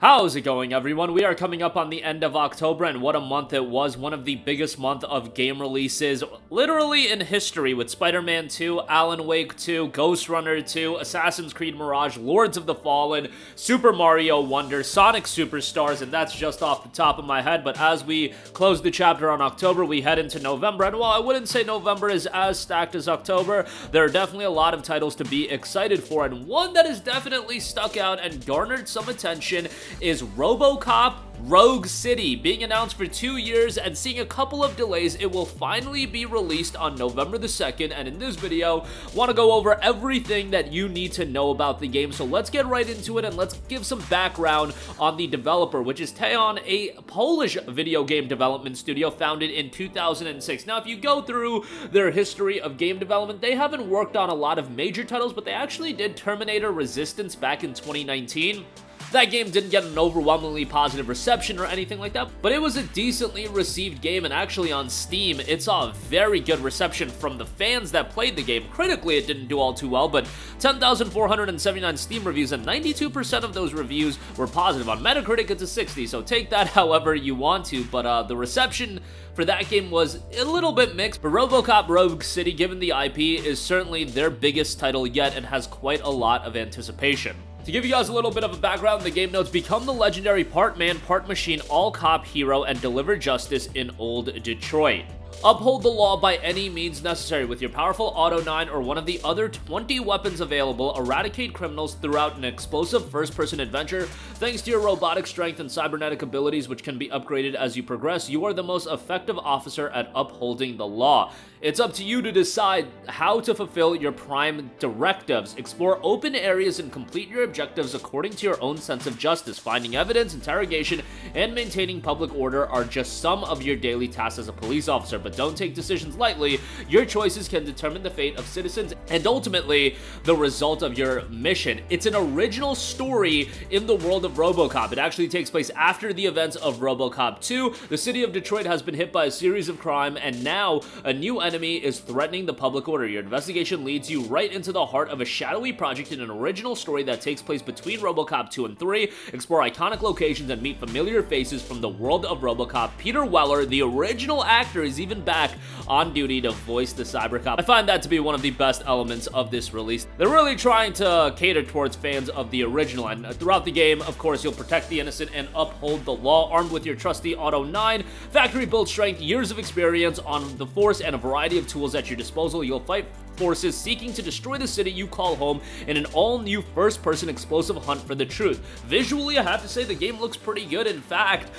How's it going, everyone? We are coming up on the end of October, and what a month it was. One of the biggest month of game releases, literally in history, with Spider-Man 2, Alan Wake 2, Ghost Runner 2, Assassin's Creed Mirage, Lords of the Fallen, Super Mario Wonder, Sonic Superstars, and that's just off the top of my head. But as we close the chapter on October, we head into November, and while I wouldn't say November is as stacked as October, there are definitely a lot of titles to be excited for, and one that has definitely stuck out and garnered some attention is Robocop Rogue City, being announced for 2 years and seeing a couple of delays. It will finally be released on November the 2nd, and in this video, I want to go over everything that you need to know about the game. So let's get right into it, and let's give some background on the developer, which is Teon, a Polish video game development studio founded in 2006. Now, if you go through their history of game development, they haven't worked on a lot of major titles, but they actually did Terminator Resistance back in 2019. That game didn't get an overwhelmingly positive reception or anything like that, but it was a decently received game, and actually on Steam, it saw a very good reception from the fans that played the game. Critically, it didn't do all too well, but 10,479 Steam reviews, and 92% of those reviews were positive. On Metacritic, it's a 60, so take that however you want to, but the reception for that game was a little bit mixed. But Robocop Rogue City, given the IP, is certainly their biggest title yet and has quite a lot of anticipation. To give you guys a little bit of a background, the game notes: become the legendary part man, part machine, all-cop hero and deliver justice in old Detroit. Uphold the law by any means necessary. With your powerful Auto 9 or one of the other 20 weapons available, eradicate criminals throughout an explosive first-person adventure. Thanks to your robotic strength and cybernetic abilities, which can be upgraded as you progress, you are the most effective officer at upholding the law. It's up to you to decide how to fulfill your prime directives. Explore open areas and complete your objectives according to your own sense of justice. Finding evidence, interrogation, and maintaining public order are just some of your daily tasks as a police officer, but don't take decisions lightly. Your choices can determine the fate of citizens and ultimately the result of your mission. It's an original story in the world of Robocop. It actually takes place after the events of Robocop 2. The city of Detroit has been hit by a series of crime, and now a new enemy is threatening the public order. Your investigation leads you right into the heart of a shadowy project in an original story that takes place between Robocop 2 and 3. Explore iconic locations and meet familiar faces from the world of Robocop. Peter Weller, the original actor, is even back on duty to voice the cybercop. I find that to be one of the best elements of this release. They're really trying to cater towards fans of the original, and throughout the game, of course, you'll protect the innocent and uphold the law, armed with your trusty Auto 9, factory-built strength, years of experience on the force, and a variety of tools at your disposal. You'll fight forces seeking to destroy the city you call home in an all-new first-person explosive hunt for the truth. Visually, I have to say the game looks pretty good. In fact,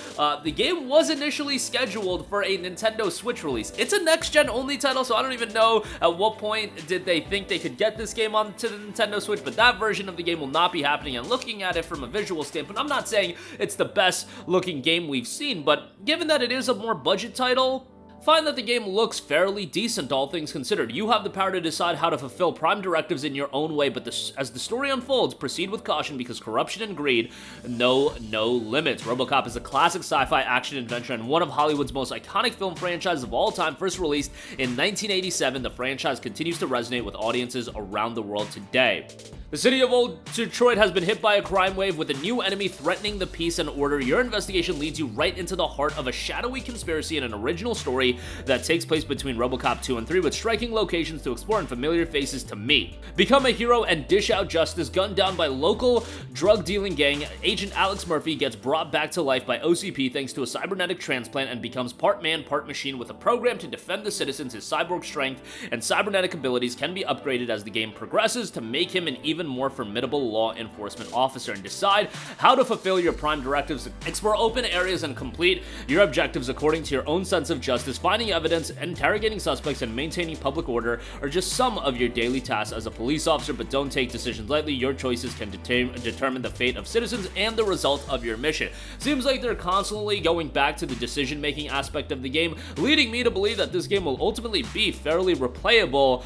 the game was initially scheduled for a Nintendo Switch release. It's a next-gen only title, so I don't even know at what point did they think they could get this game onto the Nintendo Switch, but that version of the game will not be happening. And looking at it from a visual standpoint, I'm not saying it's the best-looking game we've seen, but given that it is a more budget title, find that the game looks fairly decent, all things considered. You have the power to decide how to fulfill prime directives in your own way, but as the story unfolds, proceed with caution because corruption and greed know no limits. Robocop is a classic sci-fi action-adventure and one of Hollywood's most iconic film franchises of all time. First released in 1987, the franchise continues to resonate with audiences around the world today. The city of Old Detroit has been hit by a crime wave with a new enemy threatening the peace and order. Your investigation leads you right into the heart of a shadowy conspiracy and an original story that takes place between Robocop 2 and 3, with striking locations to explore and familiar faces to meet. Become a hero and dish out justice. Gunned down by local drug-dealing gang, Agent Alex Murphy gets brought back to life by OCP thanks to a cybernetic transplant and becomes part man, part machine with a program to defend the citizens. His cyborg strength and cybernetic abilities can be upgraded as the game progresses to make him an even more formidable law enforcement officer. And decide how to fulfill your prime directives. Explore open areas and complete your objectives according to your own sense of justice. Finding evidence, interrogating suspects, and maintaining public order are just some of your daily tasks as a police officer, but don't take decisions lightly. Your choices can determine the fate of citizens and the result of your mission. Seems like they're constantly going back to the decision-making aspect of the game, leading me to believe that this game will ultimately be fairly replayable,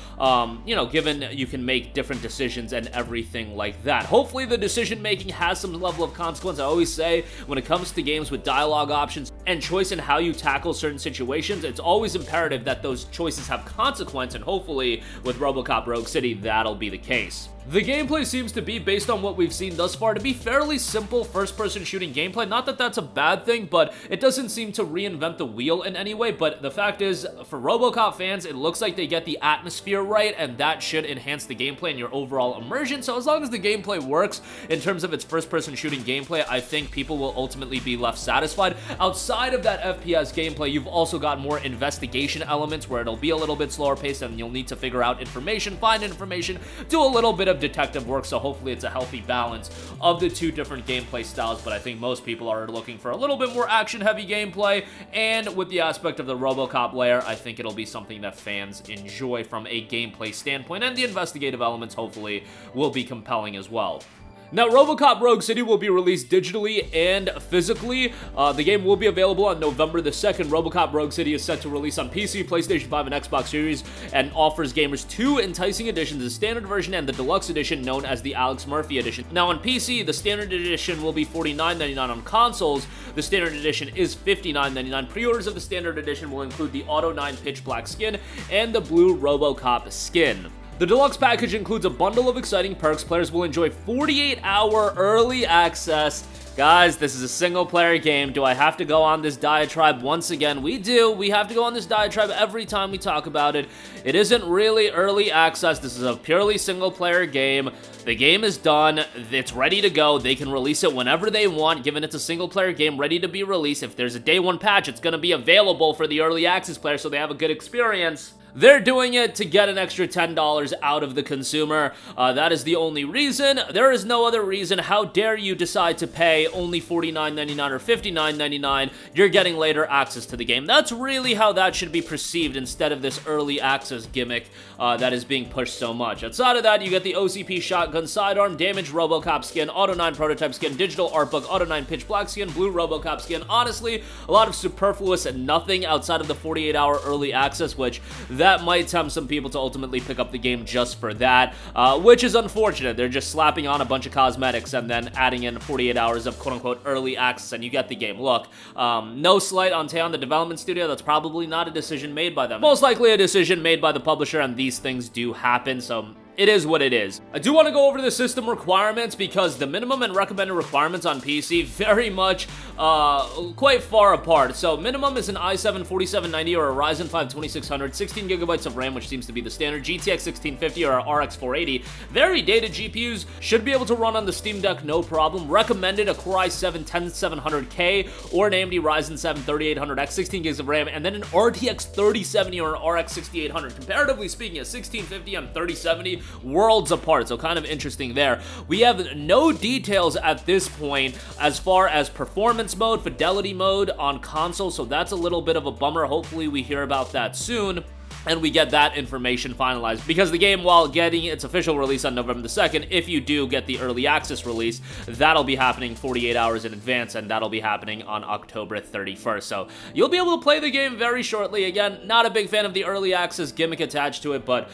you know, given you can make different decisions and everything like that. Hopefully the decision-making has some level of consequence. I always say when it comes to games with dialogue options and choice in how you tackle certain situations, it's always imperative that those choices have consequence, and hopefully with Robocop Rogue City, that'll be the case. The gameplay seems to be, based on what we've seen thus far, to be fairly simple first-person shooting gameplay. Not that that's a bad thing, but it doesn't seem to reinvent the wheel in any way. But the fact is, for Robocop fans, it looks like they get the atmosphere right, and that should enhance the gameplay and your overall immersion. So as long as the gameplay works in terms of its first-person shooting gameplay, I think people will ultimately be left satisfied. Outside of that FPS gameplay, you've also got more investigation elements where it'll be a little bit slower paced and you'll need to figure out information, find information, do a little bit of detective work, so hopefully it's a healthy balance of the two different gameplay styles. But I think most people are looking for a little bit more action-heavy gameplay, and with the aspect of the Robocop layer, I think it'll be something that fans enjoy from a gameplay standpoint, and the investigative elements hopefully will be compelling as well. Now, Robocop Rogue City will be released digitally and physically. The game will be available on November the 2nd. Robocop Rogue City is set to release on PC, PlayStation 5, and Xbox Series, and offers gamers two enticing editions, the standard version and the deluxe edition, known as the Alex Murphy edition. Now, on PC, the standard edition will be $49.99. On consoles, the standard edition is $59.99. Pre-orders of the standard edition will include the Auto 9 Pitch Black skin and the Blue Robocop skin. The deluxe package includes a bundle of exciting perks. Players will enjoy 48-hour early access. Guys, this is a single-player game. Do I have to go on this diatribe once again? We do. We have to go on this diatribe every time we talk about it. It isn't really early access. This is a purely single-player game. The game is done. It's ready to go. They can release it whenever they want, given it's a single-player game ready to be released. If there's a day one patch, it's going to be available for the early access players so they have a good experience. They're doing it to get an extra $10 out of the consumer. That is the only reason. There is no other reason. How dare you decide to pay only $49.99 or $59.99? You're getting later access to the game. That's really how that should be perceived, instead of this early access gimmick that is being pushed so much. Outside of that, you get the OCP Shotgun Sidearm, Damaged Robocop skin, Auto 9 Prototype skin, Digital Art Book, Auto 9 Pitch Black skin, Blue Robocop skin. Honestly, a lot of superfluous and nothing outside of the 48-hour early access, which that might tempt some people to ultimately pick up the game just for that, which is unfortunate. They're just slapping on a bunch of cosmetics and then adding in 48 hours of quote-unquote early access, and you get the game. Look, no slight on Teon, the development studio. That's probably not a decision made by them. Most likely a decision made by the publisher, and these things do happen, so it is what it is. I do want to go over the system requirements, because the minimum and recommended requirements on PC very much quite far apart. So minimum is an i7 4790 or a Ryzen 5 2600, 16 gigabytes of RAM, which seems to be the standard, GTX 1650 or a RX 480. Very dated GPUs should be able to run on the Steam Deck no problem. Recommended a Core i7 10700K or an AMD Ryzen 7 3800X, 16 gigs of RAM, and then an RTX 3070 or an RX 6800. Comparatively speaking, a 1650 and 3070 worlds apart, so kind of interesting there. We have no details at this point as far as performance mode, fidelity mode on console, so that's a little bit of a bummer. Hopefully we hear about that soon and we get that information finalized, because the game, while getting its official release on November the 2nd, if you do get the early access release, that'll be happening 48 hours in advance, and that'll be happening on October 31st. So you'll be able to play the game very shortly. Again, not a big fan of the early access gimmick attached to it, but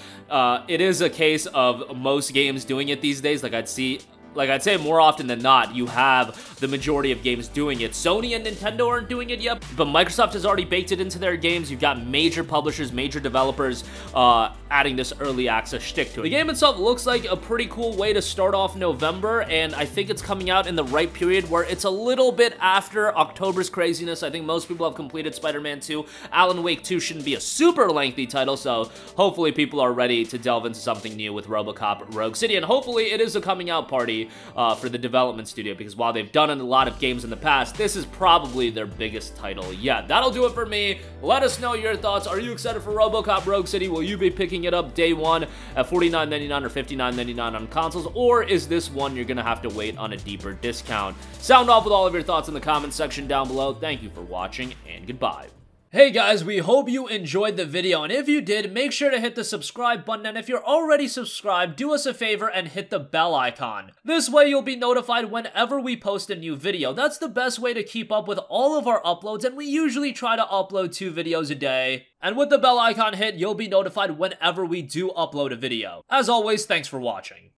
it is a case of most games doing it these days. Like I'd say more often than not, you have the majority of games doing it. Sony and Nintendo aren't doing it yet, but Microsoft has already baked it into their games. You've got major publishers, major developers adding this early access shtick to it. The game itself looks like a pretty cool way to start off November, and I think it's coming out in the right period where it's a little bit after October's craziness. I think most people have completed Spider-Man 2. Alan Wake 2 shouldn't be a super lengthy title, so hopefully people are ready to delve into something new with Robocop Rogue City, and hopefully it is a coming out party for the development studio, because while they've done a lot of games in the past, this is probably their biggest title yet. That'll do it for me. Let us know your thoughts. Are you excited for Robocop Rogue City? Will you be picking it up day one at $49.99 or $59.99 on consoles, or is this one you're gonna have to wait on a deeper discount? Sound off with all of your thoughts in the comments section down below. Thank you for watching, and goodbye. Hey guys, we hope you enjoyed the video, and if you did, make sure to hit the subscribe button, and if you're already subscribed, do us a favor and hit the bell icon. This way you'll be notified whenever we post a new video. That's the best way to keep up with all of our uploads, and we usually try to upload 2 videos a day. And with the bell icon hit, you'll be notified whenever we do upload a video. As always, thanks for watching.